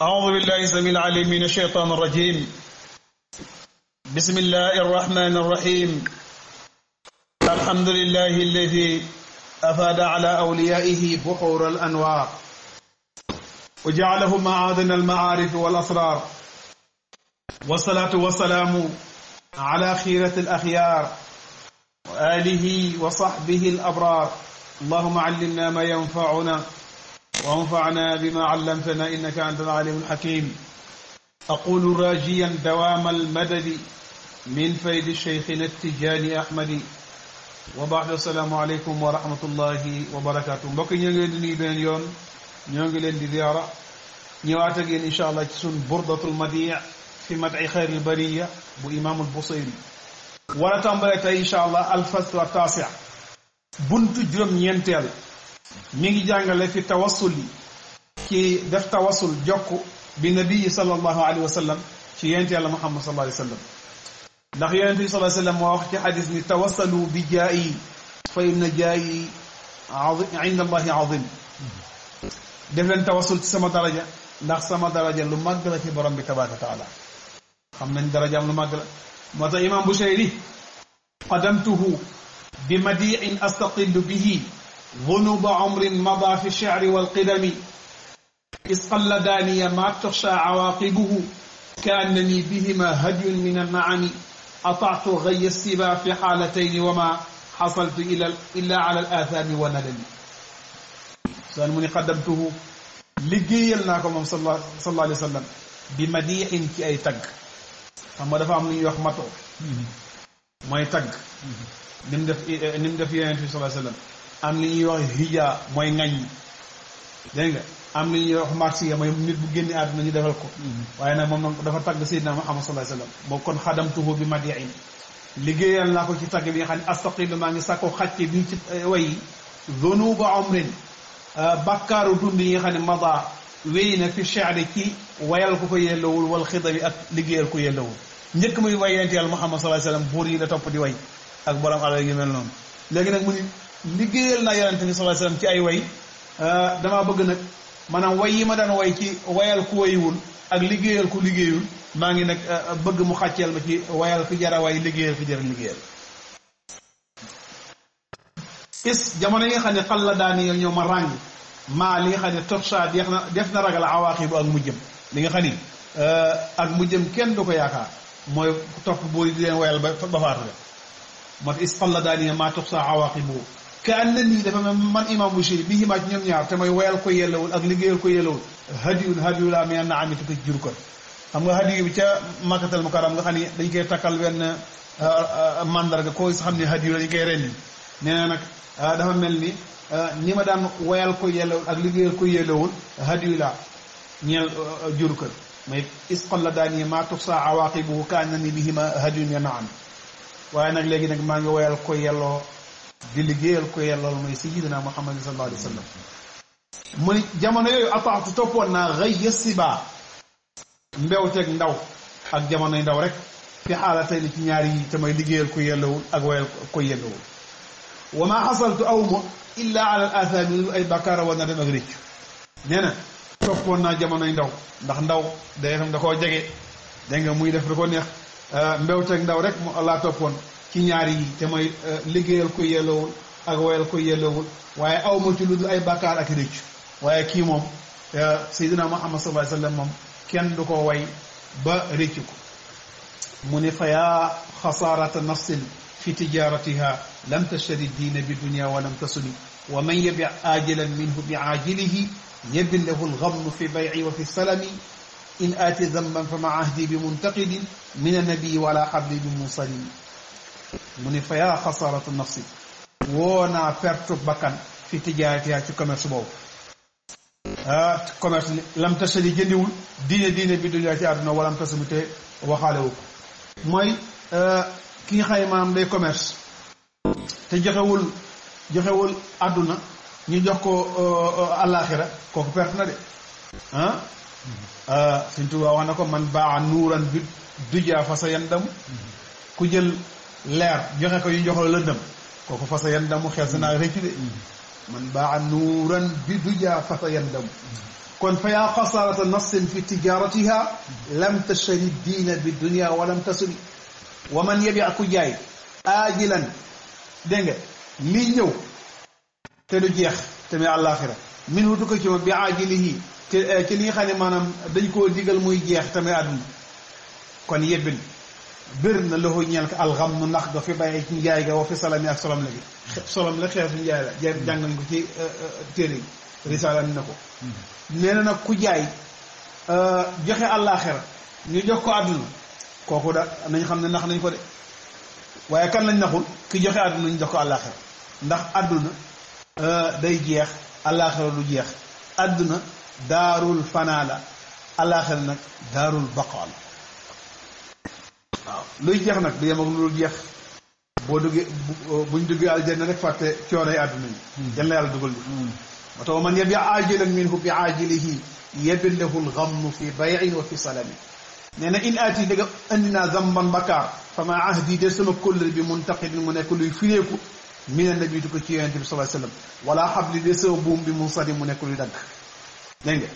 أعوذ بالله السميع العليم من الشيطان الرجيم. بسم الله الرحمن الرحيم. الحمد لله الذي أفاد على أوليائه بحور الأنوار وجعلهم معادن المعارف والأسرار، والصلاة والسلام على خيرة الأخيار وآله وصحبه الأبرار. اللهم علمنا ما ينفعنا وانفعنا بما علمتنا إنك أنت العليم الحكيم. أقول راجيا دوام المدد من فيد شيخنا التجاني أحمد. وبعد السلام عليكم ورحمة الله وبركاته. mbokk ñoo ngi leen di nuyu beneen yoon, ñoo ngi leen di ziyaara ñëwaat ak yéen incha allah ci sun burdatul madi' fi mad'i xayril bariya bu imaamul Busayri. war a tàmbale tey incha allah al-fasl at-taasi' buntu juróom-ñeenteel mi ngi jàngale fi tawassul yi ci def tawassul jokk bi nabii sallallahu alayhi wa sallam ci yonent Yàlla Muhammad sallallahu alayhi wa sallam. ndax yonent bi sallallahu alayhi wa sallam moo wax ci xadis ni tawassalu bi jaayi fa inna jaayi inda allahi azim. def leen tawassul ci sama daraja ndax sama daraja lu màgg la ci borom bi tabaraka wa taala. xam nañ darajaam lu màgg la moo tax imam Busayri qadamtuhu bi madi'in astaqillu bihi ذنوب عمر مضى في الشعر والقدم إذ قلداني ما تخشى عواقبه كأنني بهما هدي من النعم أطعت غي السبا في حالتين وما حصلت إلا على الآثام والندم. سألمني قدمته لجيلناكم صلى الله عليه وسلم بمديح كي أي تق فما دفع من يحمطه ما يتق نمدف يعني صلى الله عليه وسلم. am li ñuy wax hija mooy ŋañ, dégg nga am li ñuy wax marsiya mooy nit bu génne àdduna ñu defal ko. waaye nag moom nag dafa tagg Seydina Muhammad sallallahu alayhi wasallam. boo kon xadamtuhu bi madi'in liggéeyal naa ko ci tagg bi nga xam ne astaqilu maa ngi sàkko xàcce bi ci way zunuba umrin bakkaaru dund yi nga xam ne mada wéy na fi shi'ri ci wayal ko yellowul wal xidami ak liggéeyal ko yellowul. njëkk muy way yonent Yàlla Muhammad sallallahu alayhi wasallam buur yi la topp di way ak borom alal yu mel noonu. léegi nag mu ni liggéeyal naa yonent bi sallallahu alayhi wasallam ci ay way damaa bëgg nag maanaam way yi ma daan way ci wayal ku wayiwul ak liggéeyal ku liggéeyul maa ngi nag bëgg mu xàcceel ma ci wayal ku jara way liggéeyal ku jara liggéeyal. is jamono yi nga xam ne xal la daani yow ñoo ma ràng maa li nga xam ne toxsa def na ragal awaaqibu ak mujjëm li nga xam ni ak mujjëm kenn du ko yaakaar mooy topp boo di leen wayal ba faatu de moo tax is xal la daani maa toxsa awaaqibu ka an na nii dafa man imam Busayri bi himaa ci ñoom ñaar te mooy wayal ko yellawul ak liggéeyal ko yellawul hadiyu laa mi na ami tuko ci jur ko. xam nga hadiyu bi ca Makkatal Mukarram nga xam ne dañ koy takkal benn mandarga ko xam ne hadiyu la dañ koy rendi. nee na nag dafa mel ni ma daan wayal ko yellawul ak liggéeyal ko yellawul hadiyu laa ñeel jur ko mais isqal la daani maa tuxsa awaaqibuhu ka an na ni bi himaa hadiyun na am. waaye nag léegi nag maa ngi wayal ko yelloo di liggéeyal ko yellool mooy sayyidina Muhammad sallallahu alayhi wa sallam. mu ni jamono yooyu ataatu toppoon naa ghayya siba mbewteeg ndaw ak jamonoy ndaw rek fi xaalatay ni ci ñaar yi te mooy liggéeyal ko yellowul ak wayal ko yellowul. wa ma xasaltu awma illa ala al athami lu ay bakkaara war na dem ak réccu. nee na toppoon naa jamonoy ndaw ndax ndaw day xam da koo jege dégg nga muy def da ko neex mbewteeg ndaw rek mu laa toppoon ci ñaari yi te mooy liggéeyal ko yellowul ak wayal ko yellowul waaye aw ma ci lu dul ay bàkkaar ak réccu. waaye kii moom Seydina Muhammad sallallahu alayhi wasallam moom kenn du ko way ba réccu ko. mu ne fa yaa xasaarata nafsin fi tijaratiha lam tashtari diina bi dunya wa lam tasuni wa man yabi ajilan minhu bi ajilihi yabin lahu algamnu fi bay'i wa fi salami in aati damban fa ma ahdi bi muntaqidin min annabii wala habli bi musalimi. mu ne fa yaa xasaratu nafsi woo naa perte bakkan fi tijaaratiha ci commerce boobu. commerce lam tasali jëndiwul diine bi dunya ci àdduna wala am tasami te waxaale wu ko. mooy ki nga xam ne maanaam day commerce te joxewul àdduna ñu jox ko àllaaxira kooku perte na de. Sëñ Tuubaa wax na ko man baa nuuran bi dujaa fa sa yandamu ku jël leer joxe ko yu jox la lëndëm kooku fa sa yandamu xel sa naa rëccu de. man baa nuuran bi dujaa fa sa yandamu kon fa yaa xasaarata nafsin fi tijaratiha lam tashari diina bi dunia wa lam tasuri wa man yabi ku jaay aajilan dégg nga lii ñëw te du jeex te muy àllaaxira min wutu ko ci moom bi aajilihi te ci li nga xam ne maanaam dañ koo digal muy jeex te muy àdduna kon yebbin bir na loxo ñeel ko alxam nu ndax ga fi bàyyi ci njaay ga wa fi salami ak solom la gi solom la xeetu njaay la jàng nañ ko ci téere yi risaala na ko nee na nag ku jaay joxe àllaaxira ñu jox ko àdduna kooku da nañ xam ne nax nañ ko de waaye kan lañ naxul ki joxe àdduna ñu jox ko àllaaxira ndax àdduna day jeex àllaaxira du jeex àdduna daarul fanaa la àllaaxira nag daarul baqaa la waaw luy jeex nag du yem ak lu jeex boo duggee buñ duggee aljanna rek fàtte coonoy àdduna yi yal na yàlla dugal bi moo tax man yabi aajilan minhu bi aajilihi yebin lahu lgamnu fi bayin wa fi salami nee na in aati dëgga andi naa zamban bakkaar fa ma ahdi de sama kóllëre bi muntaqidin mu nekk luy fireeku mina nabi ko ci yonente bi sallallahu alayhi wasallam wala xabli de sama buum bi munsadi mu nekk luy dagg dégg nga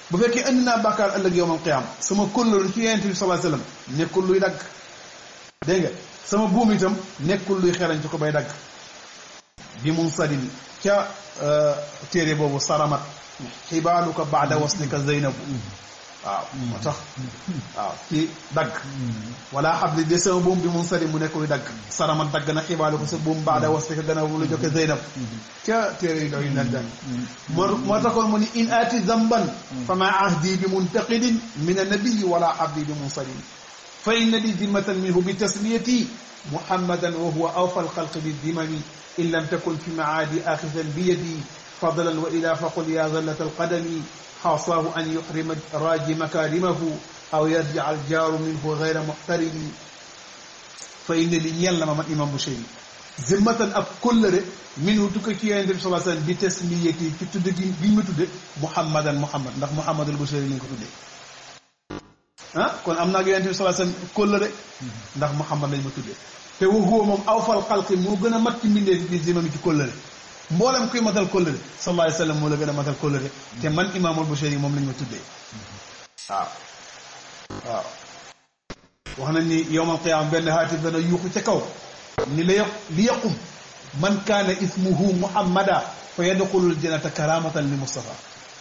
bu fekkee andi naa bakkaar ëllëg yowmal qiyaama sama kóllëre ci yonente bi sallallahu alayhi wasallam nekkul luy dagg dégg nga sama buum itam nekkul luy xerañ ci ko bay dagg bi munsadin ca téere boobu saramat xibaaluka baada waslika zeynabu waaw moo tax waaw ci dagg wala xabli de sama buum bi munsadi mu nekk luy dagg saramat dagg na xibaaluka sa buum baada waslika gannaaw bu la jokke zeynab ca téere yi ndaw yi nag jàng moo taxoon mu ni in aati zamban fa ma ahdi bi muntaqidin min annabiyi wala xabli bi munsadin fa inna li dimmatan minhu bi tasmiyati muhammadan wa huwa awfa alxalqi bi dimami in lam takun fi maadi axidan bi yadi fadlan wa ila faqul ya zallata alqadami xaasaahu an yuxrima raaji makaarimahu aw yarjica aljaaru minhu gayra muxtarimi fa inna li ñeel na ma man imam Bushayri zimmatan ab kóllëre minhu tukka ci yonente bi sallallahu alayhi wasallam bi tasmiyati ci tudde gi bi ma tudde muhammadan muhammad ndax muhammadul Bushayri lañ ko tuddee ah kon am naa ak yonente bi sallallahu alayhi wasallam kóllëre ndax muhammad lañ ma tuddee te wa huwa moom awfal xalqi moo gën a mat ci mbindee bi zimami ci kóllëre mboolem kuy matal kóllëre sallallahu alayhi wasallam moo la gën a matal kóllëre te man imaamul Bushayri moom lañ ma tuddee waaw waaw wax nañ ni yowmal qiyaama benn haatif dana yuuxu ca kaw ni li yaqum man kaana ismuhu muhammada fa yadxulul jannata karamatan li Mustafa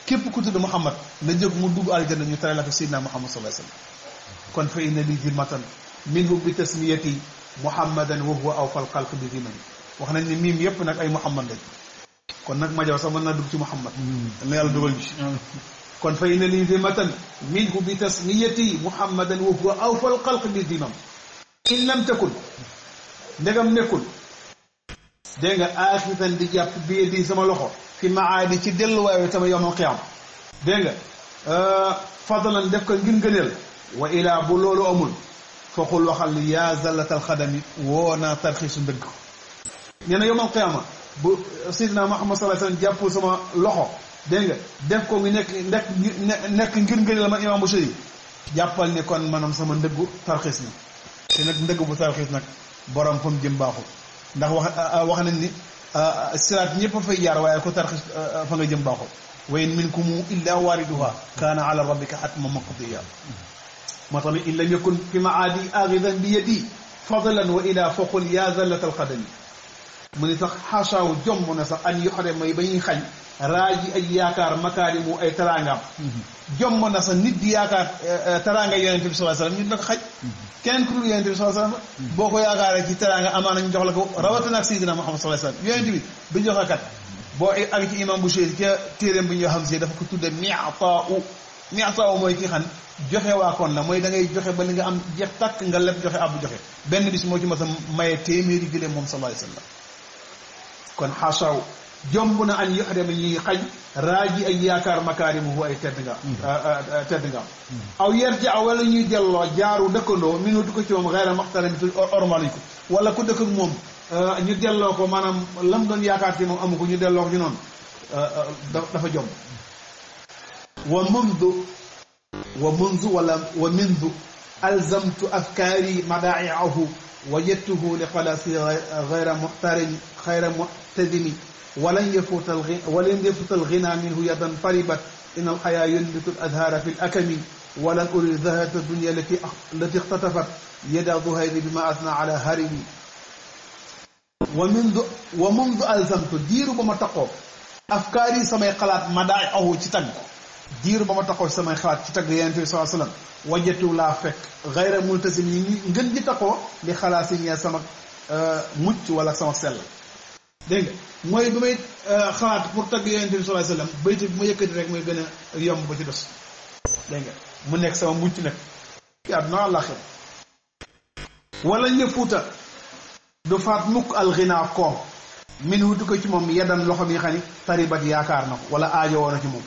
képp ku tudd Muhammad na jóg mu dugg aljanna ñu tere la ko Seydina Muhammad sallallahu alayhi wasallam kon fa inna li zimmatan minhu bi tasmiyati muhammadan wa huwa awfal xalq bi zimami wax nañ ni miim yépp nag ay muhammad lañ kon nag ma jaw sax mën naa dugg ci muhammad na yàlla dugal bi kon fa inna li zimmatan minhu bi tasmiyati muhammadan wa huwa awfal xalq bi zimam in lam takun ndegam nekkul dégg nga aaxitan di jàpp bi di sama loxo fi maadi ci delluwaayu tama yawmal qiyaama dégg nga fadlan def ko ngir ngëneel wa ilaa bu loolu amul foxul waxal ni yaa zallatal xadami woo naa tarxiisu ndëgg nee na yawmal qiyaama bu Seydina Muhammad sallallahu alayhi wasallam jàppul sama loxo dégg nga def ko ngi nekk ngir ngëneel man imaam Bushayri jàppal ni kon maanaam sama ndëggu tarxiis na te nag ndëgg bu tarxiis nag borom fa mu jëm baaxul ndax wax nañ ni siraat ñëpp a fay jaar waaye ko tarxis fa nga jëm baaxul wa in minkum illa waariduha kaana ala rabbika hatman maqdiya moo tax in lam yakun fi maadi axidan bi yadi fadlan wa ila foqul ya zallata alqadami mu ni sax xaasaawu jomb na sax an yoxre may ba ñuy xañ raaji ay yaakaar makaarimu ay taraangaam jomb na sax nit di yaakaar taraanga yonente bi sallallahu alayhi wasallam ñu la ko xaj keneen ku dul yonente bi sallallahu alayhi wasallam boo ko yaakaaree ci taraanga amaana ñu jox la ko rawatina ak Seydina Muhammad sallallahu alayhi wasallam yonente bi du joxe kat boo ak ci imam Bushayri ca téeréem bi ñu xam si dafa ko tudde mi'taa mooy ki xam joxe waa kon la mooy da ngay joxe ba li nga am jeex tàkk nga leb joxe abbu joxe benn bis moo ci mas a maye téeméeri gëléem moom sallallahu alayhi wasallam kon xaasaaw jomb na an yoxdema ñuy xañ raaji ay yaakaar makaarimuhu ay tedd nga aw yerji a wala ñuy delloo jaaru dëkkandoo minu du ko ci moom xeera maxtaram ormal ko wala ku dëkk ak moom ñu delloo ko maanaam lam doon yaakaar ci moom amu ko ñu delloo ko ci noonu dafa jomb wa منذ ألزمت أفكاري مداععه وجدته لخلاصي غير محتدم ولن يفوت الغنى منه يدا طربت إن الحياة ينبت الأزهار في الأكم ولن أري زهرة الدنيا التي اختطفت يد ظهير بما أثنى على هرمي ومنذ ألزمت دير بما تقو أفكاري سمي خلات مداي أو تتق دير بما تقو سمي خلات تتق ينتبه صلى الله عليه وسلم وجدت لا فك غير ملتزم ngeen di taqoo li xalaasi ñee sama mucc wala sama sell dégg nga mooy bi may xalaat pour tagg yonent bi sallallahu alayhi wasallam bayti bi ma yëkkati rek mooy gën a yomb ba ci dos dégg nga mu nekk sama mucc nag ci àdduna àllaxir wala ñëfuuta du faat mukk alxinaa koom min wutu ko ci moom yeddan loxo bi nga xam ni taribat yaakaar na ko wala aajo woon na ci moom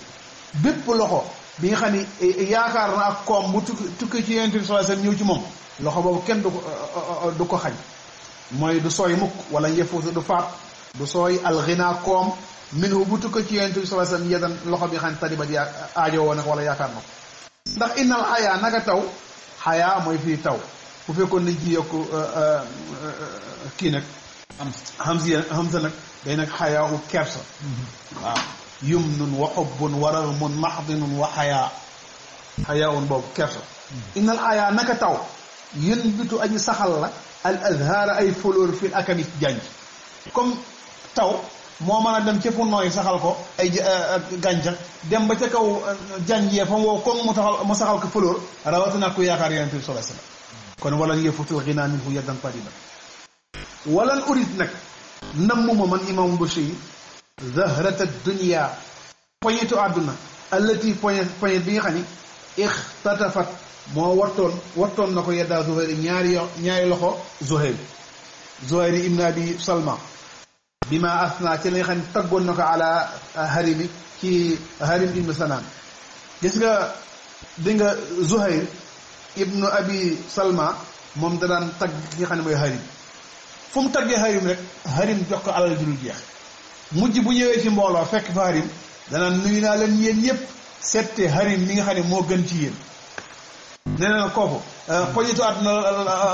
bépp loxo bi nga xam ni yaakaar na ak koom bu tukki ci yonent bi sallallahu alayhi wasallam ñëw ci moom loxo boobu kenn du ko xañ mooy du sooy mukk wala ñëfuuta du faat du sooy alxinaa koom minhu bu tukko ci yonent bi sallallahu alayhi wasallam yedan loxo bi xam ne taribat yaa aajo woon wala yaakaar na ko ndax innal xayaa naka taw xayaa mooy fii taw bu fekkoon nañ ci yokk kii nag hamza nag day nag xayaa u kersa waaw yumnun wa xubbun wa raghmun mahdinun wa xayaa un boobu kersa innal xayaa naka taw yën bitu aji saxal la al azhaara ay fleur fil akami janj comme taw moo mën a dem ca fu nooy saxal ko ay gàncax dem ba ca kaw janjee fa wow kon mu saxal ko fleur rawatina ku yaakaar yonent bi sallallahu alayhi wasallam kon walan yafutul ghina minhu yaddan tariba walan urit nag nammuma man imam Busiri zahrata dunya poñetu àdduna allati poñet bi nga xam ni ixtatafat moo wattoon na ko yeddaa Zuhayr ñaari loxo Zuhayr ibn Abi Salma bi ma asna ci la nga xam ne taggoon na ko ala harimi ci harim ibnu Sanaan gis nga di nga Zuhayr ibnu Abi Salma moom da daan tagg ki nga xam ne mooy harim fu mu taggee harim rek harim jox ko alal ju dul jeex mujj bu ñëwee ci mbooloo fekk fa harim danaan nuyu naa leen yéen ñëpp seette harim mi nga xam ne moo gën ci yéen nee na kooku poñitu àdduna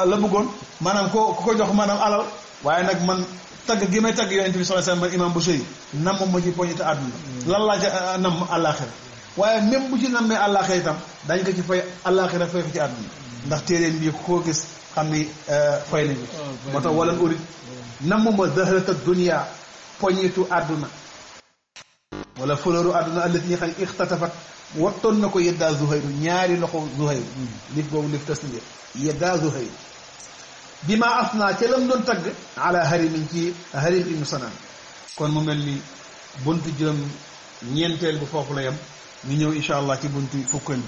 la bëggoon maanaam ko jox maanaam alal waaye nag man tagg gi may tagg yonent bi sallallahu alayhi wasallam man imam Busiri namm ma ci poñitu àdduna lan laa ca namm àllaaxira waaye même bu ci nammee àllaaxira itam dañ ko ci fay àllaaxira fay ko ci àdduna ndax téeréen bi koo gis xam ni fay nañu moo tax walan urit namm ma zahrata dunya poñitu àdduna wala fëlëru àdduna allati ñi xam ne ixtatafat wattoon na ko yeddaa Zuhayr ñaari loxo Zuhayr lif boobu lif tasniya yeddaa Zuhayr bi ma asna ca lam doon tagg ala harimin ci harim ibnu Sanaan kon mu mel ni buntu juróom ñeenteel bu foofu la yem ñu ñëw insha allah ci buntu fukkën